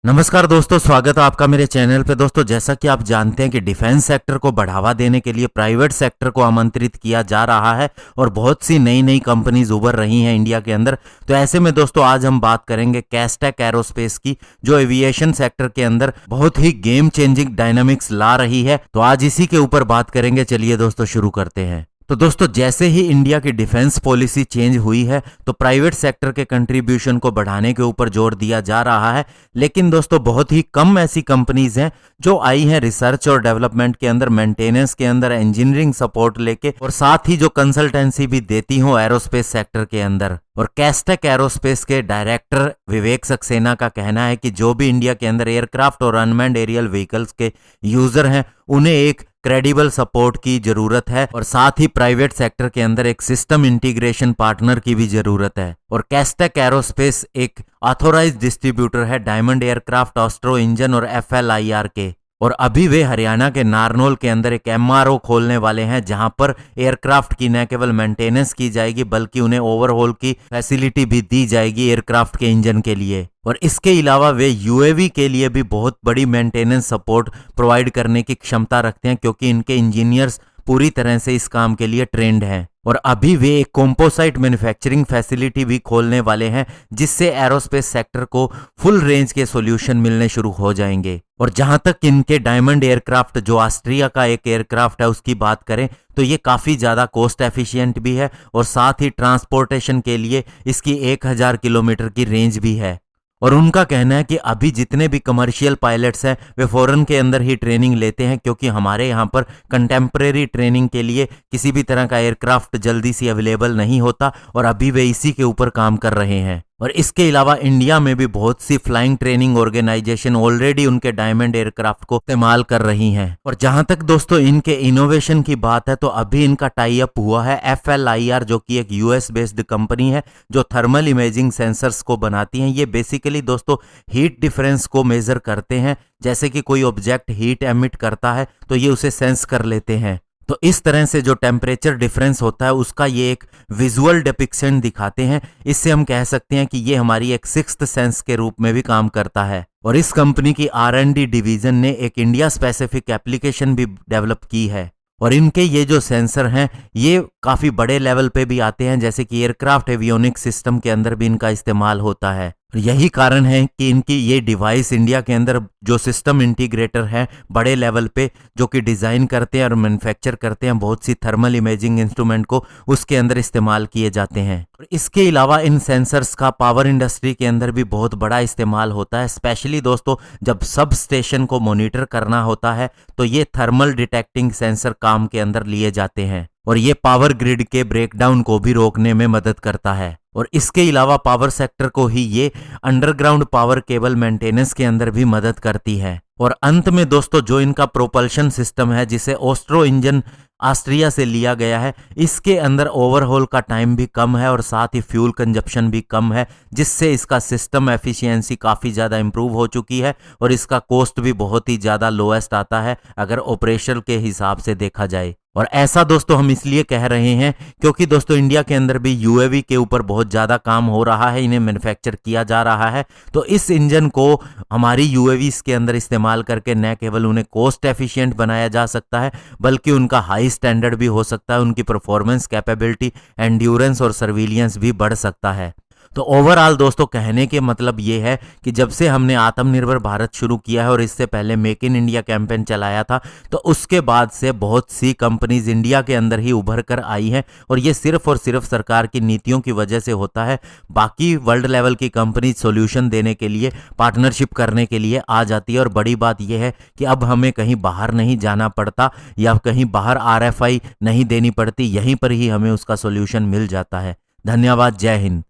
नमस्कार दोस्तों, स्वागत है आपका मेरे चैनल पे। दोस्तों, जैसा कि आप जानते हैं कि डिफेंस सेक्टर को बढ़ावा देने के लिए प्राइवेट सेक्टर को आमंत्रित किया जा रहा है और बहुत सी नई नई कंपनीज उभर रही हैं इंडिया के अंदर। तो ऐसे में दोस्तों आज हम बात करेंगे कैस्टेक एरोस्पेस की, जो एविएशन सेक्टर के अंदर बहुत ही गेम चेंजिंग डायनामिक्स ला रही है। तो आज इसी के ऊपर बात करेंगे। चलिए दोस्तों शुरू करते हैं। तो दोस्तों, जैसे ही इंडिया की डिफेंस पॉलिसी चेंज हुई है तो प्राइवेट सेक्टर के कंट्रीब्यूशन को बढ़ाने के ऊपर जोर दिया जा रहा है। लेकिन दोस्तों बहुत ही कम ऐसी कंपनीज हैं जो आई हैं रिसर्च और डेवलपमेंट के अंदर, मेंटेनेंस के अंदर, इंजीनियरिंग सपोर्ट लेके, और साथ ही जो कंसल्टेंसी भी देती हो एरोस्पेस सेक्टर के अंदर। और कैस्टेक एरोस्पेस के डायरेक्टर विवेक सक्सेना का कहना है कि जो भी इंडिया के अंदर एयरक्राफ्ट और अनमैन्ड एरियल व्हीकल्स के यूजर हैं उन्हें एक क्रेडिबल सपोर्ट की जरूरत है और साथ ही प्राइवेट सेक्टर के अंदर एक सिस्टम इंटीग्रेशन पार्टनर की भी जरूरत है। और कैस्टेक एरोस्पेस एक ऑथोराइज्ड डिस्ट्रीब्यूटर है डायमंड एयरक्राफ्ट, ऑस्ट्रो इंजन और FLIR के। और अभी वे हरियाणा के नारनौल के अंदर एक MRO खोलने वाले हैं जहां पर एयरक्राफ्ट की न केवल मेंटेनेंस की जाएगी बल्कि उन्हें ओवरहॉल की फैसिलिटी भी दी जाएगी एयरक्राफ्ट के इंजन के लिए। और इसके अलावा वे UAV के लिए भी बहुत बड़ी मेंटेनेंस सपोर्ट प्रोवाइड करने की क्षमता रखते हैं, क्योंकि इनके इंजीनियर्स पूरी तरह से इस काम के लिए ट्रेंड हैं। और अभी वे एक कंपोसाइट मैन्युफैक्चरिंग फैसिलिटी भी खोलने वाले हैं जिससे एरोस्पेस सेक्टर को फुल रेंज के सॉल्यूशन मिलने शुरू हो जाएंगे। और जहां तक इनके डायमंड एयरक्राफ्ट, जो ऑस्ट्रिया का एक एयरक्राफ्ट है, उसकी बात करें तो ये काफी ज्यादा कॉस्ट एफिशिएंट भी है और साथ ही ट्रांसपोर्टेशन के लिए इसकी 1000 किलोमीटर की रेंज भी है। और उनका कहना है कि अभी जितने भी कमर्शियल पायलट्स हैं वे फॉरेन के अंदर ही ट्रेनिंग लेते हैं, क्योंकि हमारे यहाँ पर कंटेम्प्रेरी ट्रेनिंग के लिए किसी भी तरह का एयरक्राफ्ट जल्दी से अवेलेबल नहीं होता और अभी वे इसी के ऊपर काम कर रहे हैं। और इसके अलावा इंडिया में भी बहुत सी फ्लाइंग ट्रेनिंग ऑर्गेनाइजेशन ऑलरेडी उनके डायमंड एयरक्राफ्ट को इस्तेमाल कर रही हैं। और जहां तक दोस्तों इनके इनोवेशन की बात है तो अभी इनका टाई अप हुआ है FLIR, जो कि एक US बेस्ड कंपनी है जो थर्मल इमेजिंग सेंसर्स को बनाती हैं। ये बेसिकली दोस्तों हीट डिफरेंस को मेजर करते हैं। जैसे कि कोई ऑब्जेक्ट हीट एमिट करता है तो ये उसे सेंस कर लेते हैं। तो इस तरह से जो टेम्परेचर डिफरेंस होता है उसका ये एक विजुअल डिपिक्शन दिखाते हैं। इससे हम कह सकते हैं कि ये हमारी एक सिक्स्थ सेंस के रूप में भी काम करता है। और इस कंपनी की R&D डिवीजन ने एक इंडिया स्पेसिफिक एप्लीकेशन भी डेवलप की है। और इनके ये जो सेंसर हैं ये काफी बड़े लेवल पे भी आते हैं, जैसे कि एयरक्राफ्ट एवियोनिक्स सिस्टम के अंदर भी इनका इस्तेमाल होता है। यही कारण है कि इनकी ये डिवाइस इंडिया के अंदर जो सिस्टम इंटीग्रेटर है बड़े लेवल पे, जो कि डिजाइन करते हैं और मैन्युफैक्चर करते हैं बहुत सी थर्मल इमेजिंग इंस्ट्रूमेंट को, उसके अंदर इस्तेमाल किए जाते हैं। और इसके अलावा इन सेंसर्स का पावर इंडस्ट्री के अंदर भी बहुत बड़ा इस्तेमाल होता है। स्पेशली दोस्तों जब सब स्टेशन को मॉनिटर करना होता है तो ये थर्मल डिटेक्टिंग सेंसर काम के अंदर लिए जाते हैं और ये पावर ग्रिड के ब्रेकडाउन को भी रोकने में मदद करता है। और इसके अलावा पावर सेक्टर को ही ये अंडरग्राउंड पावर केबल मेंटेनेंस के अंदर भी मदद करती है। और अंत में दोस्तों जो इनका प्रोपल्शन सिस्टम है जिसे ऑस्ट्रो इंजन ऑस्ट्रिया से लिया गया है, इसके अंदर ओवरहॉल का टाइम भी कम है और साथ ही फ्यूल कंजप्शन भी कम है, जिससे इसका सिस्टम एफिशिएंसी काफ़ी ज़्यादा इंप्रूव हो चुकी है और इसका कॉस्ट भी बहुत ही ज़्यादा लोएस्ट आता है अगर ऑपरेशनल के हिसाब से देखा जाए। और ऐसा दोस्तों हम इसलिए कह रहे हैं क्योंकि दोस्तों इंडिया के अंदर भी UAV के ऊपर बहुत ज़्यादा काम हो रहा है, इन्हें मैन्युफैक्चर किया जा रहा है। तो इस इंजन को हमारी UAVs के अंदर इस्तेमाल करके न केवल उन्हें कॉस्ट एफिशिएंट बनाया जा सकता है बल्कि उनका हाई स्टैंडर्ड भी हो सकता है, उनकी परफॉर्मेंस, कैपेबिलिटी, एंड्योरेंस और सर्विलियंस भी बढ़ सकता है। तो ओवरऑल दोस्तों कहने के मतलब ये है कि जब से हमने आत्मनिर्भर भारत शुरू किया है और इससे पहले मेक इन इंडिया कैंपेन चलाया था तो उसके बाद से बहुत सी कंपनीज इंडिया के अंदर ही उभर कर आई हैं और ये सिर्फ और सिर्फ सरकार की नीतियों की वजह से होता है। बाकी वर्ल्ड लेवल की कंपनी सॉल्यूशन देने के लिए, पार्टनरशिप करने के लिए आ जाती है। और बड़ी बात यह है कि अब हमें कहीं बाहर नहीं जाना पड़ता या कहीं बाहर RFI नहीं देनी पड़ती, यहीं पर ही हमें उसका सॉल्यूशन मिल जाता है। धन्यवाद। जय हिंद।